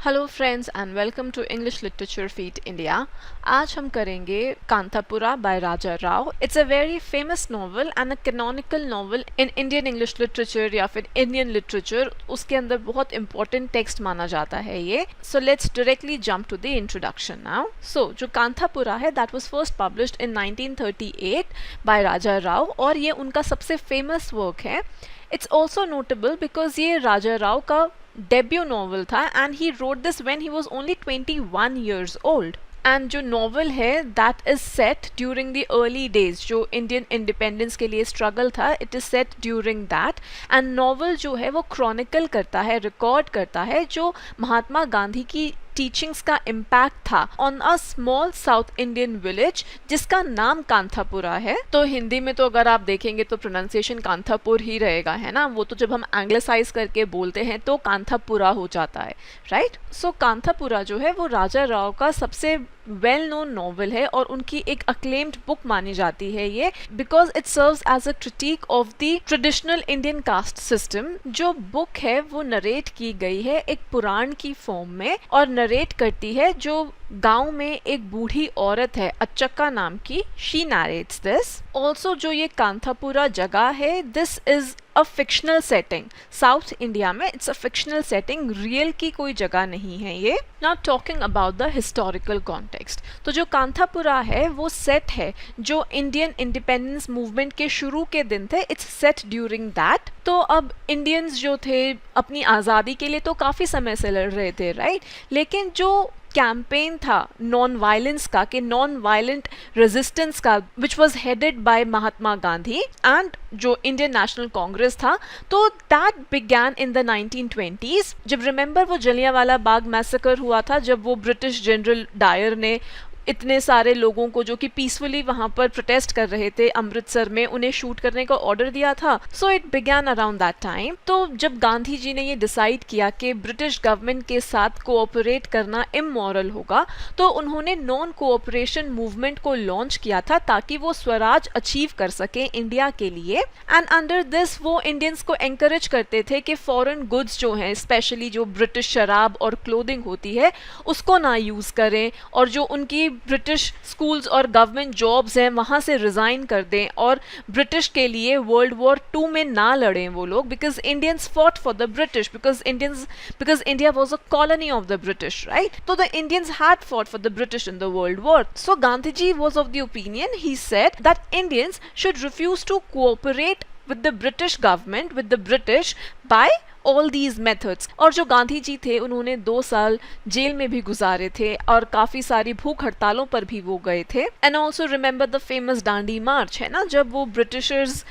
Hello friends and welcome to English literature feed India. आज हम करेंगे Kanthapura by Raja Rao. It's a very famous novel and a canonical novel in Indian English literature या फिर Indian literature. उसके अंदर बहुत important text माना जाता है ये। So let's directly jump to the introduction now. So जो कांतापुरा है that was first published in 1938 by Raja Rao और ये उनका सबसे फेमस वर्क है। इट्स ऑल्सो नोटेबल बिकॉज ये राजा राव का डेब्यू नॉवल था and he wrote this when he was only 21 years old। And जो नॉवल है that is set during the early days, जो इंडियन इंडिपेंडेंस के लिए स्ट्रगल था, it is set during that. And novel जो है वो क्रॉनिकल करता है, रिकॉर्ड करता है जो महात्मा गांधी की टीचिंग्स का इम्पैक्ट था on a small south Indian village जिसका नाम कांतापुरा है। तो हिंदी में तो अगर आप देखेंगे तो प्रोनाउंसिएशन कांतापुर ही रहेगा, है ना। वो तो जब हम एंग्लिसाइज करके बोलते हैं तो कांतापुरा हो जाता है, राइट। सो कांतापुरा जो है वो राजा राव का सबसे वेल नोन नॉवल है और उनकी एक अक्लेम्ड बुक मानी जाती है ये, because it serves as a critique of the traditional Indian caste system. जो बुक है वो नरेट की गई है एक पुराण की फॉर्म में और नरेट करती है जो गांव में एक बूढ़ी औरत है अच्चक्का नाम की। She narrates this. ऑल्सो जो ये कांतापुरा जगह है this is a fictional setting. South India में it's a fictional setting, real की कोई जगह नहीं है ये। Now talking about the historical context, तो जो कांतापुरा है वो सेट है जो इंडियन इंडिपेंडेंस मूवमेंट के शुरू के दिन थे। It's set during that. तो अब इंडियंस जो थे अपनी आज़ादी के लिए तो काफ़ी समय से लड़ रहे थे, राइट। लेकिन जो कैंपेन था नॉन वायलेंस का, कि नॉन वायलेंट रेजिस्टेंस का, which was headed by Mahatma Gandhi and जो इंडियन नेशनल कांग्रेस था, तो that began in the 1920s। जब रिमेंबर वो जलियांवाला बाग मैसेकर हुआ था, जब वो ब्रिटिश जनरल डायर ने इतने सारे लोगों को जो कि पीसफुली वहां पर प्रोटेस्ट कर रहे थे अमृतसर में, उन्हें शूट करने का ऑर्डर दिया था। So it began around that time. तो जब गांधी जी ने ये डिसाइड किया कि ब्रिटिश गवर्नमेंट के साथ कोऑपरेट करना इमोरल होगा, तो उन्होंने नॉन कोऑपरेशन मूवमेंट को लॉन्च किया था ताकि वो स्वराज अचीव कर सके इंडिया के लिए। एंड अंडर दिस वो इंडियंस को एंकरेज करते थे कि फॉरेन गुड्स जो हैं, स्पेशली जो ब्रिटिश शराब और क्लोथिंग होती है, उसको ना यूज करें और जो उनकी ब्रिटिश स्कूल्स और गवर्नमेंट जॉब्स हैं वहां से रिजाइन कर दें और ब्रिटिश के लिए वर्ल्ड वॉर 2 में ना लड़ें वो लोग, because Indians fought for the British, because India was a colony of the British, right. तो the Indians had fought for the British in the World War. So Gandhi ji was of the opinion, he said that Indians should refuse to cooperate with the British government, with the British by all these methods। और जो गांधी जी थे उन्होंने 2 साल jail में भी गुजारे थे और काफी सारी भूख हड़तालों पर भी वो गए थे। And also remember the famous Dandi march, है ना, जब वो ब्रिटिशर्स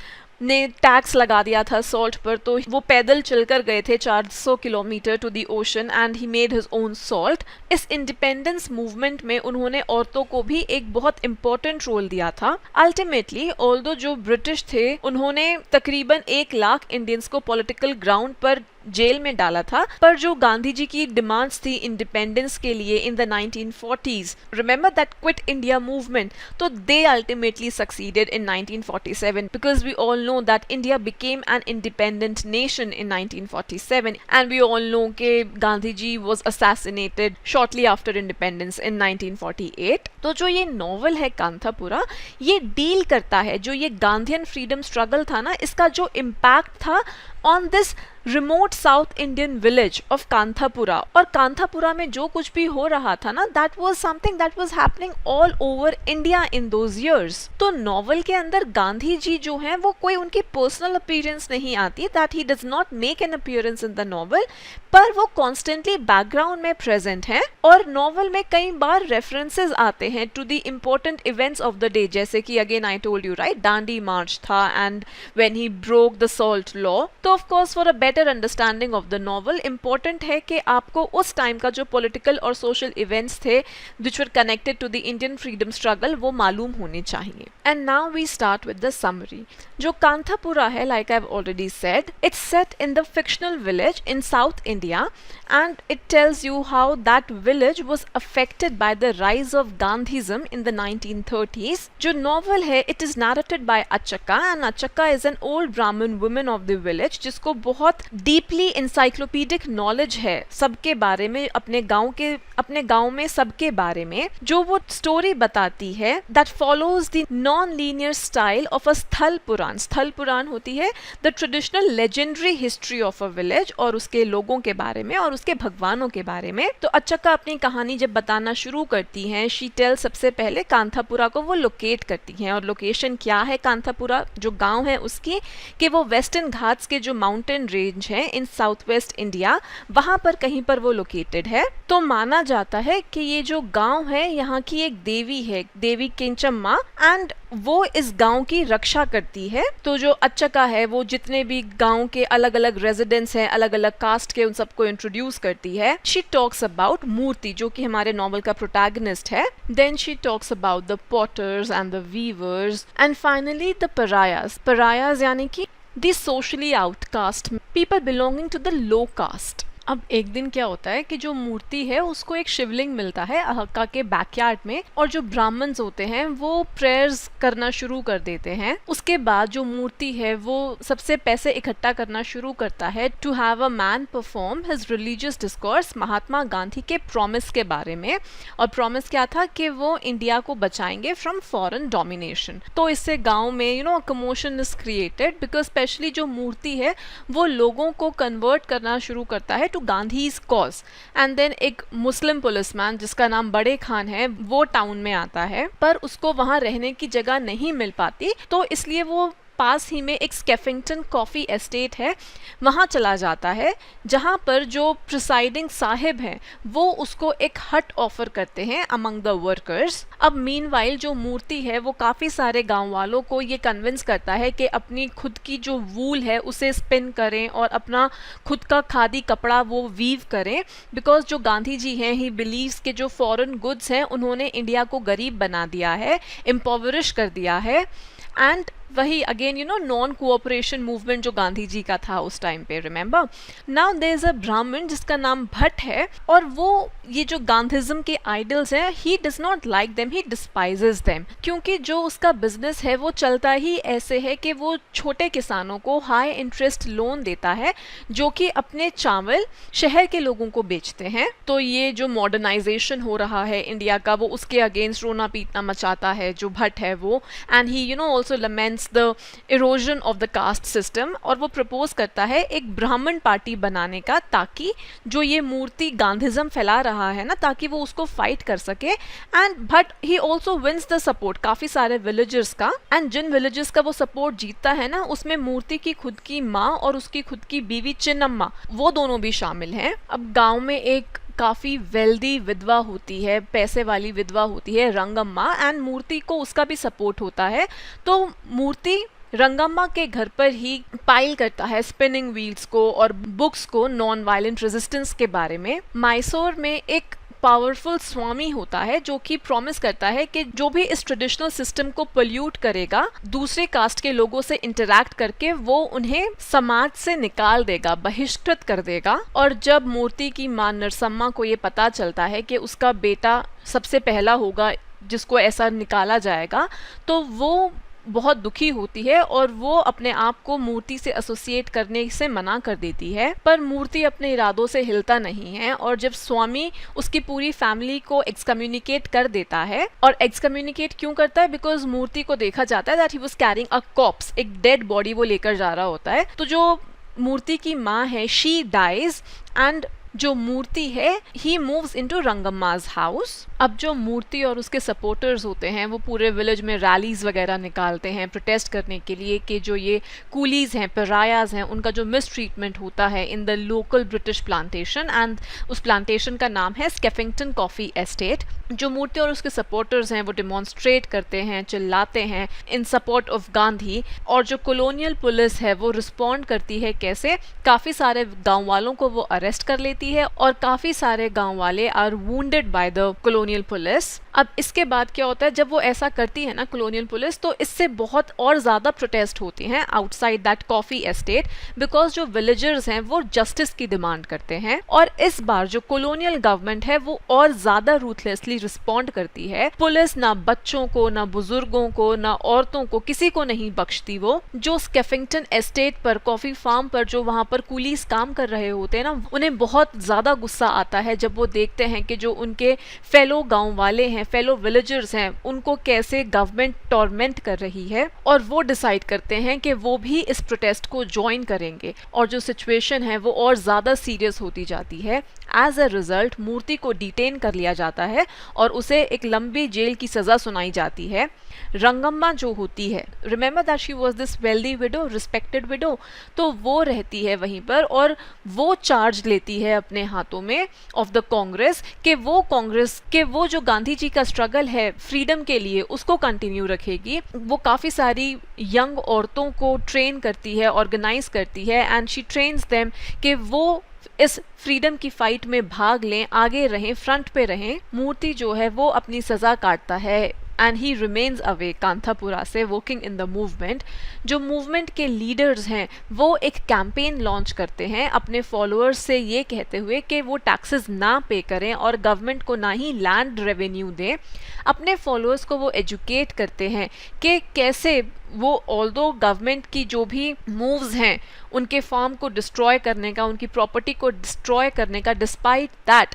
ने टैक्स लगा दिया था सॉल्ट पर, तो वो पैदल चलकर गए थे 400 kilometre to the ocean and he made his own salt. इस इंडिपेंडेंस मूवमेंट में उन्होंने औरतों को भी एक बहुत इंपॉर्टेंट रोल दिया था। अल्टीमेटली ऑल्दो जो ब्रिटिश थे उन्होंने तकरीबन 1 लाख इंडियंस को पॉलिटिकल ग्राउंड पर जेल में डाला था, पर जो गांधी जी की डिमांड्स थी इंडिपेंडेंस के लिए in the 1940s, remember that Quit India Movement, तो they ultimately succeeded in 1947 because we all know that India became an independent nation in 1947 and we all know कि Gandhi ji was assassinated shortly after independence in 1948। तो जो ये novel है कांतापुरा, ये deal करता है जो ये गांधीयन फ्रीडम स्ट्रगल था ना, इसका जो इम्पैक्ट था on this remote south Indian village of Kanthapura. और कांतापुरा में जो कुछ भी हो रहा था ना, that was something that was happening all over India in those years. तो नॉवल के अंदर गांधी जी जो हैं वो कोई उनकी पर्सनल अपीयरेंस नहीं आती, that he does not make an appearance in the novel, पर वो कॉन्स्टेंटली बैकग्राउंड में प्रेजेंट हैं। और नॉवल में कई बार रेफरेंसेस आते हैं to the important events of the day, जैसे कि again I told you, right, Dandi march था and when he broke the salt law. तो of course for a better understanding of the novel important है कि आपको उस टाइम का जो पॉलिटिकल और सोशल इवेंट्स थे which were connected to the Indian freedom struggle वो मालूम होने चाहिए। And now we start with the summary. जो कांतापुरा है, like I have already said, it's set in the fictional village in South India and it tells you how that village was affected by the rise of Gandhism in the 1930s। जो novel है it is narrated by Achakka and Achakka is an old ब्राह्मण woman of the village जिसको बहुत बहुत deeply इंसाइक्लोपीडिक knowledge है सबके बारे में, अपने गांव में सबके बारे में, जो वो स्टोरी बताती है that follows the non linear style of a स्थल पुराण। स्थल पुराण होती है the traditional legendary history of a village, और उसके लोगों के बारे में और उसके भगवानों के बारे में। तो अच्छक्का अपनी कहानी जब बताना शुरू करती हैं, शी टेल सबसे पहले कांथापुरा को वो लोकेट करती हैं। और लोकेशन क्या है कांथापुरा जो गांव है उसकी, कि वो वेस्टर्न घाट्स के जो माउंटेन रेंज है इन साउथ वेस्ट इंडिया, वहां पर कहीं पर वो लोकेटेड है। तो माना जाता है कि ये जो गांव है यहाँ की एक देवी है, देवी केंचम्मा, एंड वो इस गांव की रक्षा करती है। तो जो अच्छक्का है वो जितने भी गांव के अलग अलग रेजिडेंट्स हैं, अलग अलग कास्ट के, उन सबको इंट्रोड्यूस करती है। शी टॉक्स अबाउट मूर्ति जो कि हमारे नॉवल का प्रोटैगनिस्ट है। Then she talks about the potters and the weavers and finally the pariahs. Pariahs यानी कि the socially outcast, people belonging to the low caste. अब एक दिन क्या होता है कि जो मूर्ति है उसको एक शिवलिंग मिलता है अहक्का के बैकयार्ड में, और जो ब्राह्मण्स होते हैं वो प्रेयर्स करना शुरू कर देते हैं। उसके बाद जो मूर्ति है वो सबसे पैसे इकट्ठा करना शुरू करता है to have a man perform his religious discourse Mahatma Gandhi के प्रॉमिस के बारे में। और प्रॉमिस क्या था कि वो इंडिया को बचाएंगे फ्रॉम फॉरेन डोमिनेशन। तो इससे गांव में commotion is created because specially जो मूर्ति है वो लोगों को कन्वर्ट करना शुरू करता है to Gandhi's cause. And then एक मुस्लिम पुलिसमैन जिसका नाम बड़े खान है वो टाउन में आता है, पर उसको वहां रहने की जगह नहीं मिल पाती, तो इसलिए वो पास ही में एक स्केफिंगटन कॉफी एस्टेट है वहाँ चला जाता है, जहाँ पर जो प्रिसाइडिंग साहिब हैं वो उसको एक हट ऑफर करते हैं अमंग द वर्कर्स। अब मीनवाइल जो मूर्ति है वो काफ़ी सारे गांव वालों को ये कन्विंस करता है कि अपनी खुद की जो वूल है उसे स्पिन करें और अपना खुद का खादी कपड़ा वो वीव करें, बिकॉज जो गांधी जी हैं ही बिलीव्स के जो फॉरेन गुड्स हैं उन्होंने इंडिया को गरीब बना दिया है, इम्पोवरिश कर दिया है। एंड वही अगेन नॉन कोऑपरेशन मूवमेंट जो गांधी जी का था उस टाइम पे, remember. Now there is a Brahmin जिसका नाम भट्ट है, और वो ये जो गांधीज्म के आइडल्स हैं he does not like them, he despises them, क्योंकि जो उसका बिजनेस है वो चलता ही ऐसे है कि वो छोटे किसानों को हाई इंटरेस्ट लोन देता है जो कि अपने चावल शहर के लोगों को बेचते हैं। तो ये जो मॉडर्नाइजेशन हो रहा है इंडिया का वो उसके अगेंस्ट रोना पीटना मचाता है जो भट्ट है वो, and he also laments the erosion of the caste system. और वो प्रपोज करता है एक ब्राह्मण पार्टी बनाने का, ताकि जो ये मूर्ति गांधीज्म फैला रहा है ना, ताकि वो उसको फाइट कर सके। And but he also wins the support काफी सारे विलेजर्स का, एंड जिन विलेजर्स का वो सपोर्ट जीतता है ना उसमें मूर्ति की खुद की माँ और उसकी खुद की बीवी चिन्नम्मा वो दोनों भी शामिल हैं। अब गांव में एक काफ़ी वेल्दी विधवा होती है, पैसे वाली विधवा होती है रंगम्मा, एंड मूर्ति को उसका भी सपोर्ट होता है। तो मूर्ति रंगम्मा के घर पर ही पाइल करता है स्पिनिंग व्हील्स को और बुक्स को नॉन वायलेंट रेजिस्टेंस के बारे में। मैसूर में एक पावरफुल स्वामी होता है जो कि प्रॉमिस करता है कि जो भी इस ट्रेडिशनल सिस्टम को पोल्यूट करेगा दूसरे कास्ट के लोगों से इंटरैक्ट करके वो उन्हें समाज से निकाल देगा, बहिष्कृत कर देगा। और जब मूर्ति की मां नरसम्मा को ये पता चलता है कि उसका बेटा सबसे पहला होगा जिसको ऐसा निकाला जाएगा, तो वो बहुत दुखी होती है और वो अपने आप को मूर्ति से एसोसिएट करने से मना कर देती है। पर मूर्ति अपने इरादों से हिलता नहीं है, और जब स्वामी उसकी पूरी फैमिली को एक्सकम्युनिकेट कर देता है, और एक्सकम्युनिकेट क्यों करता है, बिकॉज मूर्ति को देखा जाता है that he was carrying a cops, एक डेड बॉडी वो लेकर जा रहा होता है। तो जो मूर्ति की माँ है शी डाइज, एंड जो मूर्ति है ही मूव्स इनटू रंगम्मा's हाउस। अब जो मूर्ति और उसके सपोर्टर्स होते हैं वो पूरे विलेज में रैलीज वगैरह निकालते हैं प्रोटेस्ट करने के लिए कि जो ये कूलीज हैं, परायाज हैं, उनका जो मिसट्रीटमेंट होता है in the local British plantation, and उस प्लांटेशन का नाम है स्केफिंगटन कॉफी एस्टेट। जो मूर्ति और उसके सपोर्टर्स हैं वो डिमॉन्स्ट्रेट करते हैं, चिल्लाते हैं इन सपोर्ट ऑफ गांधी, और जो कॉलोनियल पुलिस है वो रिस्पॉन्ड करती है कैसे, काफ़ी सारे गाँव वालों को वो अरेस्ट कर लेती है और काफ़ी सारे गाँव वाले are wounded by the colonial police. अब इसके बाद क्या होता है, जब वो ऐसा करती है ना कॉलोनियल पुलिस, तो इससे बहुत और ज़्यादा प्रोटेस्ट होती हैं outside that coffee estate, because जो विलेजर्स हैं वो जस्टिस की डिमांड करते हैं। और इस बार जो कॉलोनियल गवर्नमेंट है वो और ज़्यादा रूथलेसली रिस्पॉन्ड करती है। पुलिस ना बच्चों को, ना बुजुर्गों को, ना औरतों को, किसी को नहीं बख्शती। वो जो स्केफिंगटन एस्टेट पर, कॉफ़ी फार्म पर जो वहाँ पर कुलीस काम कर रहे होते हैं ना, उन्हें बहुत ज़्यादा गुस्सा आता है जब वो देखते हैं कि जो उनके फेलो गाँव वाले हैं, फेलो विलेजर्स हैं, उनको कैसे गवर्नमेंट टॉर्मेंट कर रही है। और वो डिसाइड करते हैं कि वो भी इस प्रोटेस्ट को ज्वाइन करेंगे, और जो सिचुएशन है वो और ज़्यादा सीरियस होती जाती है। एज अ रिजल्ट मूर्ति को डिटेन कर लिया जाता है और उसे एक लंबी जेल की सज़ा सुनाई जाती है। रंगम्मा जो होती है, remember that she was this wealthy window, respected window, तो वो रहती है वहीं पर और वो चार्ज लेती है अपने हाथों में ऑफ द कांग्रेस के वो जो गांधी जी का स्ट्रगल है फ्रीडम के लिए उसको कंटिन्यू रखेगी। वो काफ़ी सारी यंग औरतों को ट्रेन करती है, ऑर्गेनाइज करती है, एंड शी ट्रेन्स देम कि वो इस फ्रीडम की फाइट में भाग लें, आगे रहें, फ्रंट पे रहें। मूर्ति जो है वो अपनी सज़ा काटता है and he remains away Kanthapura से, वर्किंग इन द मूवमेंट। जो मूवमेंट के लीडर्स हैं वो एक कैंपेन लॉन्च करते हैं अपने फॉलोअर्स से ये कहते हुए कि वो टैक्सेस ना पे करें और गवर्नमेंट को ना ही लैंड रेवेन्यू दें। अपने फॉलोअर्स को वो एजुकेट करते हैं कि कैसे वो ऑल्दो गवर्नमेंट की जो भी मूव्स हैं उनके फार्म को डिस्ट्रॉय करने का, उनकी प्रॉपर्टी को डिस्ट्रॉय करने का, डिस्पाइट दैट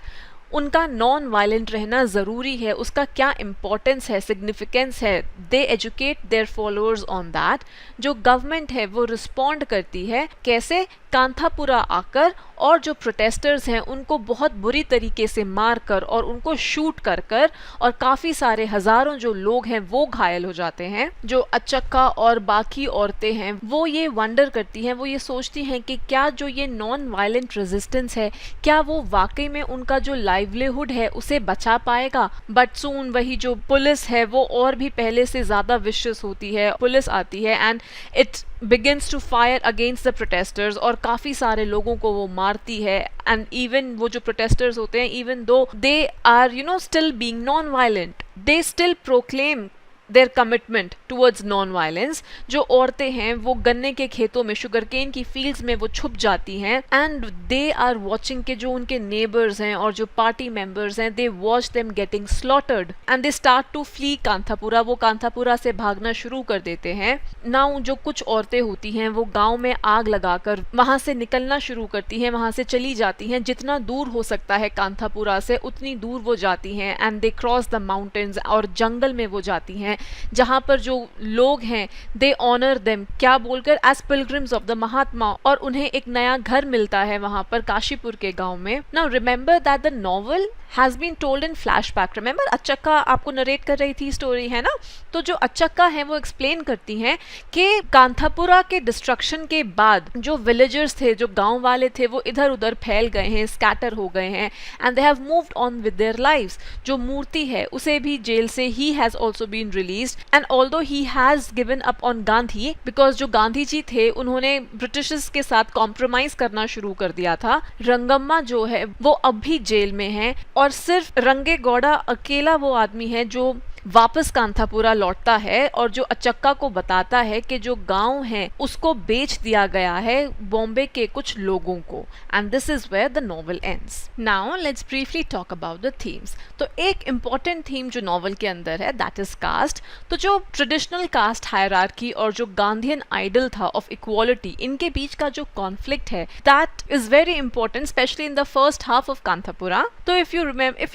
उनका नॉन वायलेंट रहना ज़रूरी है, उसका क्या इम्पोर्टेंस है, सिग्निफिकेंस है। They educate their followers on that. जो गवर्नमेंट है वो रिस्पॉन्ड करती है कैसे, कांथापुरा आकर और जो प्रोटेस्टर्स हैं उनको बहुत बुरी तरीके से मार कर और उनको शूट कर कर, और काफ़ी सारे हज़ारों जो लोग हैं वो घायल हो जाते हैं। जो अचक्का और बाकी औरतें हैं वो ये वंडर करती हैं, वो ये सोचती हैं कि क्या जो ये नॉन वायलेंट रेजिस्टेंस है, क्या वो वाकई में उनका जो लाइवलीहुड है उसे बचा पाएगा। बट सून वही जो पुलिस है वो और भी पहले से ज़्यादा विशियस होती है। पुलिस आती है and it begins to fire against the protesters और काफ़ी सारे लोगों को वो मारती है। एंड इवन वो जो प्रोटेस्टर्स होते हैं, even though they are still being non-violent, they still proclaim their commitment towards non violence. जो औरतें हैं वो गन्ने के खेतों में, शुगर केन की फील्ड्स में वो छुप जाती हैं एंड दे आर वॉचिंग के जो उनके नेबर्स हैं और जो पार्टी मेंबर्स हैं, they watch them getting slaughtered and they start to flee Kanthapura. वो कांथापुरा से भागना शुरू कर देते हैं। नाउ जो कुछ औरतें होती हैं वो गांव में आग लगाकर वहां से निकलना शुरू करती हैं, वहां से चली जाती हैं। जितना दूर हो सकता है कांथापुरा से उतनी दूर वो जाती हैं and they cross the mountains, और जंगल में वो जाती हैं जहां पर जो लोग हैं दे ऑनर देम, क्या बोलकर, एज पिलग्रिम्स ऑफ द महात्मा, और उन्हें एक नया घर मिलता है वहां पर काशीपुर के गांव में। Now remember that the novel has been told in flashback. Remember Achakka आपको नरेट कर रही थी स्टोरी, है ना? तो जो अचक्का है वो एक्सप्लेन करती हैं कि कांथापुरा के डिस्ट्रक्शन के बाद जो विलेजर्स थे, जो गांव वाले थे, वो इधर उधर फैल गए हैं, स्कैटर हो गए हैं and they have moved on with their lives. जो मूर्ति है उसे भी जेल से he has also been released and although he has given up on Gandhi, because जो गांधी जी थे उन्होंने ब्रिटिशर्स के साथ कॉम्प्रोमाइज करना शुरू कर दिया था। रंगम्मा जो है वो अब भी जेल में है और सिर्फ रंगे गौड़ा अकेला वो आदमी है जो वापस कांथापुरा लौटता है और जो अचक्का को बताता है कि जो गांव है उसको बेच दिया गया है बॉम्बे के कुछ लोगों को। And this is where the novel ends. Now let's briefly talk about the themes. तो एक इम्पॉर्टेंट थीम जो नॉवल के अंदर है दैट इज कास्ट। तो जो ट्रेडिशनल कास्ट हायरार्की और जो गांधीयन आइडल था ऑफ इक्वालिटी, इनके बीच का जो कॉन्फ्लिक्ट है that is very important, especially in the first half of Kanthapura. तो if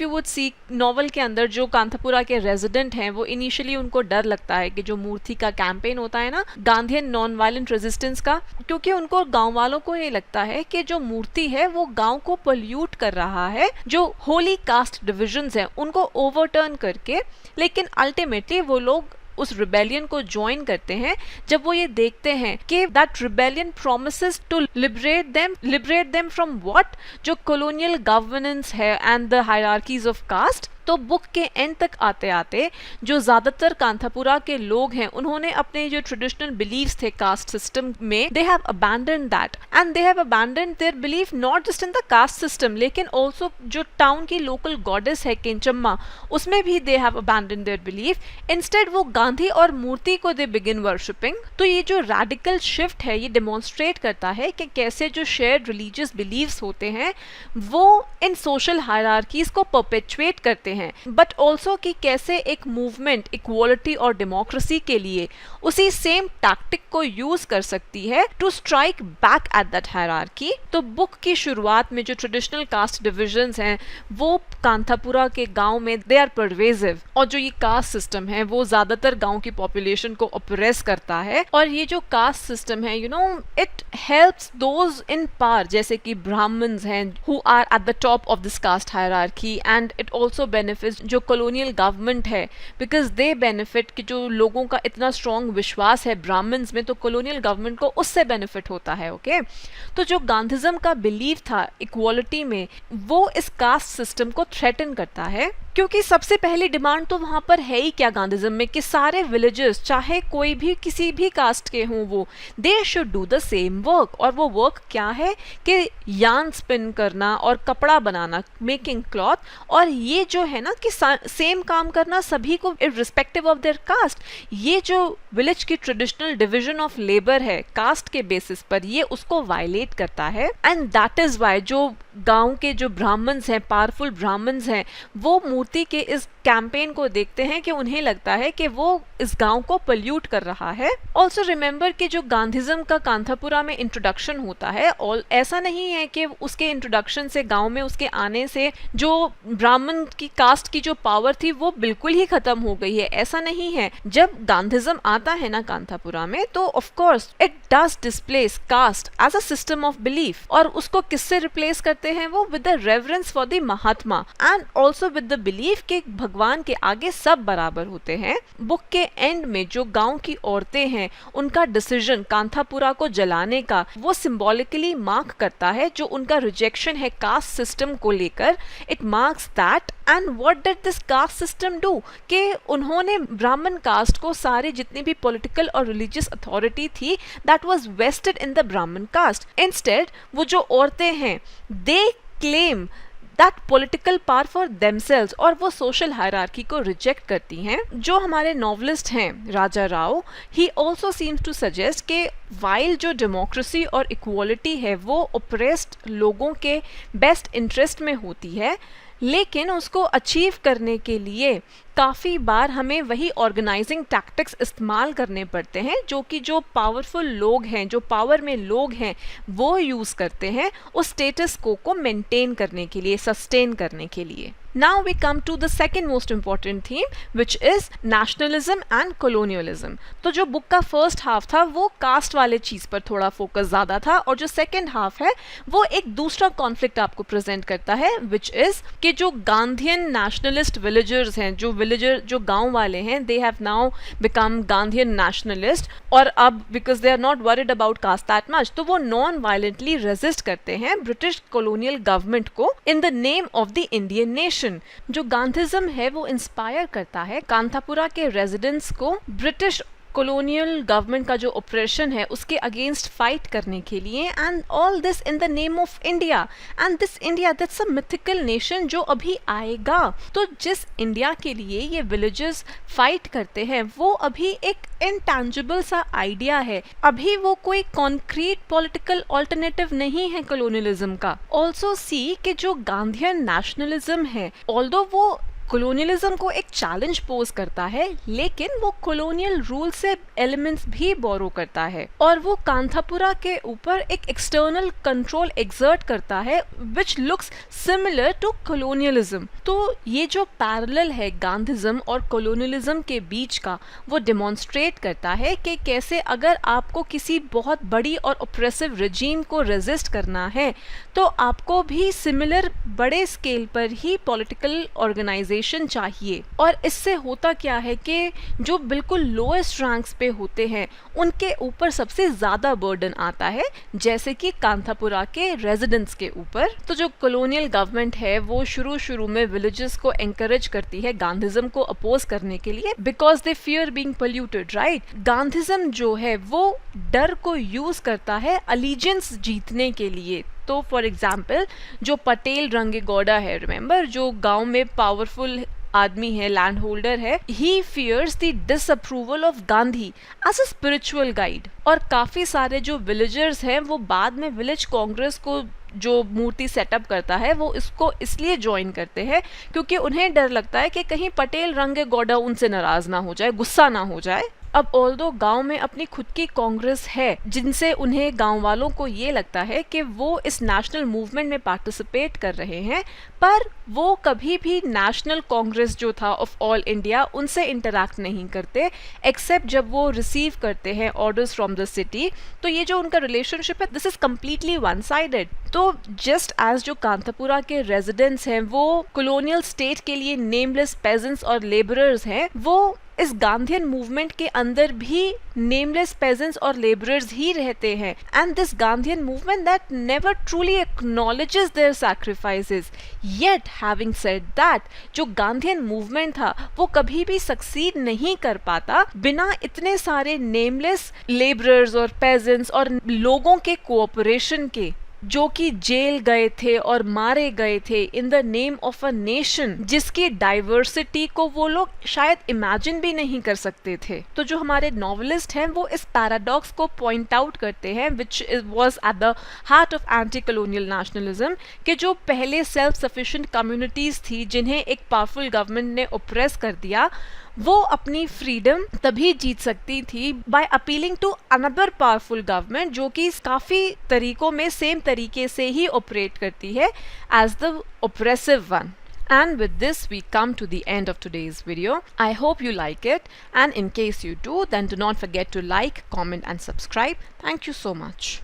you would see novel के अंदर जो कांथापुरा के रेजिडेंट हैं वो इनिशियली उनको डर लगता है कि जो मूर्ति का कैंपेन होता है ना गांधीयन नॉन वायलेंट रेजिस्टेंस का, क्योंकि उनको गांव वालों को ये लगता है कि जो मूर्ति है वो गांव को पोल्यूट कर रहा है, जो होली कास्ट डिविजन्स हैं उनको ओवरटर्न करके। लेकिन अल्टीमेटली वो लोग उस रिबेलियन को ज्वाइन करते हैं जब वो ये देखते हैं कि that rebellion promises to liberate them from what, जो कॉलोनियल गवर्नेंस है and the hierarchies of caste. तो बुक के एंड तक आते आते जो ज़्यादातर कांथापुरा के लोग हैं उन्होंने अपने जो ट्रेडिशनल बिलीव्स थे कास्ट सिस्टम में, they have abandon that and they have abandon their belief not just in the caste system, लेकिन ऑल्सो जो टाउन की लोकल गॉडेस है केंचम्मा, उसमें भी they have abandon their belief. Instead वो गांधी और मूर्ति को दे बिगिन वर्शिपिंग। तो ये जो रेडिकल शिफ्ट है ये डेमोन्स्ट्रेट करता है कि कैसे जो शेयर्ड रिलीजियस बिलीव्स होते हैं वो इन सोशल हायरार्कीज को परपेचुएट करते हैं, बट ऑल्सो कि कैसे एक मूवमेंट इक्वालिटी और डेमोक्रेसी के लिए उसी सेम टैक्टिक को यूज कर सकती है to strike back at that hierarchy. तो बुक की शुरुआत में जो ट्रेडिशनल कास्ट डिविजन्स हैं वो कांथापुरा के गांव में दे आर परवेजिव, और जो ये कास्ट सिस्टम है वो ज्यादातर गांव की पॉपुलेशन को ऑप्रेस करता है। और ये जो कास्ट सिस्टम है it helps those in power, जैसे कि ब्राह्मण्स हैं who are at the top of this caste hierarchy, and it also benefits जो कॉलोनियल गवर्नमेंट है बिकॉज दे बेनिफिट कि जो लोगों का इतना स्ट्रॉन्ग विश्वास है ब्राह्मण्स में, तो कॉलोनियल गवर्नमेंट को उससे बेनिफिट होता है। ओके तो जो गांधीज्म का बिलीव था इक्वालिटी में वो इस कास्ट सिस्टम को थ्रेटन करता है, क्योंकि सबसे पहली डिमांड तो वहाँ पर है ही क्या गांधीज्म में कि सारे विलेजर्स चाहे कोई भी किसी भी कास्ट के हों वो they should do the same work. और वो वर्क क्या है कि यार्न स्पिन करना और कपड़ा बनाना, मेकिंग क्लॉथ। और ये जो है ना कि सेम काम करना सभी को इररिस्पेक्टिव ऑफ देयर कास्ट, ये जो विलेज की ट्रेडिशनल डिविजन ऑफ लेबर है कास्ट के बेसिस पर, ये उसको वायलेट करता है। एंड दैट इज वाई जो गांव के जो ब्राह्मण्स हैं, पावरफुल ब्राह्मण्स हैं, वो मूर्ति के इस कैंपेन को देखते हैं कि उन्हें लगता है कि वो इस गांव को पोल्यूट कर रहा है। ऑल्सो रिमेंबर कि जो गांधीज्म का कांथापुरा में इंट्रोडक्शन होता है, और ऐसा नहीं है कि उसके इंट्रोडक्शन से गांव में उसके आने से जो ब्राह्मण की कास्ट की जो पावर थी वो बिल्कुल ही खत्म हो गई है, ऐसा नहीं है। जब गांधीज्म आता है ना कांथापुरा में तो of course it does displace caste as a system of belief, और उसको किससे रिप्लेस करते हैं वो with the reverence for the Mahatma and also with the belief कि भगवान के आगे सब बराबर होते हैं। बुक के एंड में जो गांव की औरतें हैं उनका डिसीजन कांथापुरा को जलाने का वो सिंबॉलिकली मार्क करता है जो उनका रिजेक्शन है कास्ट सिस्टम को लेकर। It marks that and what did this caste system do कि उन्होंने ब्राह्मण कास्ट को सारे जितनी भी पॉलिटिकल और रिलीजियस अथॉरिटी थी that was vested in the Brahmin caste. Instead वो जो औरतें हैं they claim that political power for themselves, और वो सोशल हायरार्की को रिजेक्ट करती हैं। जो हमारे नॉवलिस्ट हैं Raja Rao, he also seems to suggest कि वाइल जो डेमोक्रेसी और इक्वालिटी है वो ओप्रेस्ड लोगों के बेस्ट इंटरेस्ट में होती है, लेकिन उसको अचीव करने के लिए काफ़ी बार हमें वही ऑर्गेनाइजिंग टैक्टिक्स इस्तेमाल करने पड़ते हैं जो कि जो पावरफुल लोग हैं, जो पावर में लोग हैं वो यूज़ करते हैं उस स्टेटस को मेंटेन करने के लिए, सस्टेन करने के लिए। Now we come to the second most important theme which is nationalism and colonialism। तो जो बुक का फर्स्ट हाफ था वो कास्ट वाले चीज़ पर थोड़ा फोकस ज़्यादा था, और जो सेकेंड हाफ है वो एक दूसरा कॉन्फ्लिक्ट आपको प्रेजेंट करता है विच इज़ कि जो गांधीयन नेशनलिस्ट विलेजर्स हैं, जो गांव वाले हैं, they have now become Gandhian nationalist, और अब because they are not worried about caste that much तो वो नॉन वायलेंटली रेजिस्ट करते हैं ब्रिटिश कॉलोनियल गवर्नमेंट को in the name of the Indian nation. जो गांधीज्म है वो इंस्पायर करता है कांथापुरा के रेजिडेंट्स को ब्रिटिश कॉलोनियल गवर्नमेंट का जो ऑपरेशन है उसके अगेंस्ट फाइट करने के लिए, and all this in the name of India. And this India that's a mythical nation जो अभी आएगा। तो जिस इंडिया के लिए ये विलेजेस फाइट करते हैं वो अभी एक इनटैंजिबल सा आइडिया है, अभी वो कोई कॉन्क्रीट पॉलिटिकल ऑल्टरनेटिव नहीं है कॉलोनियलिज्म का। ऑल्सो सी कि जो गांधीयन नेशनलिज्म है ऑल्दो वो कॉलोनियलिज्म को एक चैलेंज पोज करता है, लेकिन वो कॉलोनियल रूल से एलिमेंट्स भी बोरो करता है, और वो कांथापुरा के ऊपर एक एक्सटर्नल कंट्रोल एक्सर्ट करता है which looks similar to colonialism. तो ये जो पैरेलल है गांधीज्म और कॉलोनियलिज्म के बीच का वो डेमोन्स्ट्रेट करता है कि कैसे अगर आपको किसी बहुत बड़ी और ऑप्रेसिव रिजीम को रेजिस्ट करना है तो आपको भी सिमिलर बड़े स्केल पर ही पॉलिटिकल ऑर्गेनाइजेशन कोऑपरेशन चाहिए। और इससे होता क्या है कि जो बिल्कुल लोएस्ट रैंक्स पे होते हैं उनके ऊपर सबसे ज़्यादा बर्डन आता है, जैसे कि कांथापुरा के रेजिडेंट्स के ऊपर। तो जो कॉलोनियल गवर्नमेंट है वो शुरू में विलेजेस को एंकरेज करती है गांधीज्म को अपोज करने के लिए, because they fear being polluted, right. Gandhism जो है वो डर को यूज करता है अलीजेंस जीतने के लिए। तो फॉर एग्जाम्पल जो पटेल रंगेगौड़ा है, रिमेंबर, जो गांव में पावरफुल आदमी है, लैंड होल्डर है, he fears the disapproval of Gandhi as a spiritual guide. और काफी सारे जो विलेजर्स हैं वो बाद में विलेज कांग्रेस को जो मूर्ति सेटअप करता है वो इसको इसलिए ज्वाइन करते हैं क्योंकि उन्हें डर लगता है कि कहीं पटेल रंगेगौड़ा उनसे नाराज ना हो जाए, गुस्सा ना हो जाए। अब ऑल्दो गांव में अपनी खुद की कांग्रेस है, जिनसे उन्हें गांव वालों को ये लगता है कि वो इस नेशनल मूवमेंट में पार्टिसिपेट कर रहे हैं, पर वो कभी भी नेशनल कांग्रेस जो था ऑफ ऑल इंडिया उनसे इंटरैक्ट नहीं करते, एक्सेप्ट जब वो रिसीव करते हैं ऑर्डर्स फ्रॉम द सिटी। तो ये जो उनका रिलेशनशिप है, this is completely one sided. तो जस्ट एज जो कांथापुरा के रेजिडेंट्स हैं वो कॉलोनियल स्टेट के लिए नेमलेस पेजेंट्स और लेबरर्स हैं, वो इस गांधीयन मूवमेंट के अंदर भी नेमलेस पेजेंट्स और लेबरर्स ही रहते हैं। And this Gandhian movement that never truly acknowledges their sacrifices. Yet having said that, जो गांधीयन मूवमेंट था वो कभी भी सक्सीड नहीं कर पाता बिना इतने सारे नेमलेस लेबरर्स और पेजेंट्स और लोगों के कोऑपरेशन के, जो कि जेल गए थे और मारे गए थे in the name of a nation जिसकी डाइवर्सिटी को वो लोग शायद इमेजिन भी नहीं कर सकते थे। तो जो हमारे नॉवेलिस्ट हैं वो इस पैराडॉक्स को पॉइंट आउट करते हैं, which was at the heart of anti colonial nationalism, कि जो पहले सेल्फ सफिशिएंट कम्युनिटीज थी जिन्हें एक पावरफुल गवर्नमेंट ने ओप्रेस कर दिया, वो अपनी फ्रीडम तभी जीत सकती थी by appealing to another powerful government जो कि काफ़ी तरीकों में सेम तरीके से ही ऑपरेट करती है as the oppressive one. And with this we come to the end of today's video. I hope you like it, and in case you do, then do not forget to like, comment and subscribe. Thank you so much.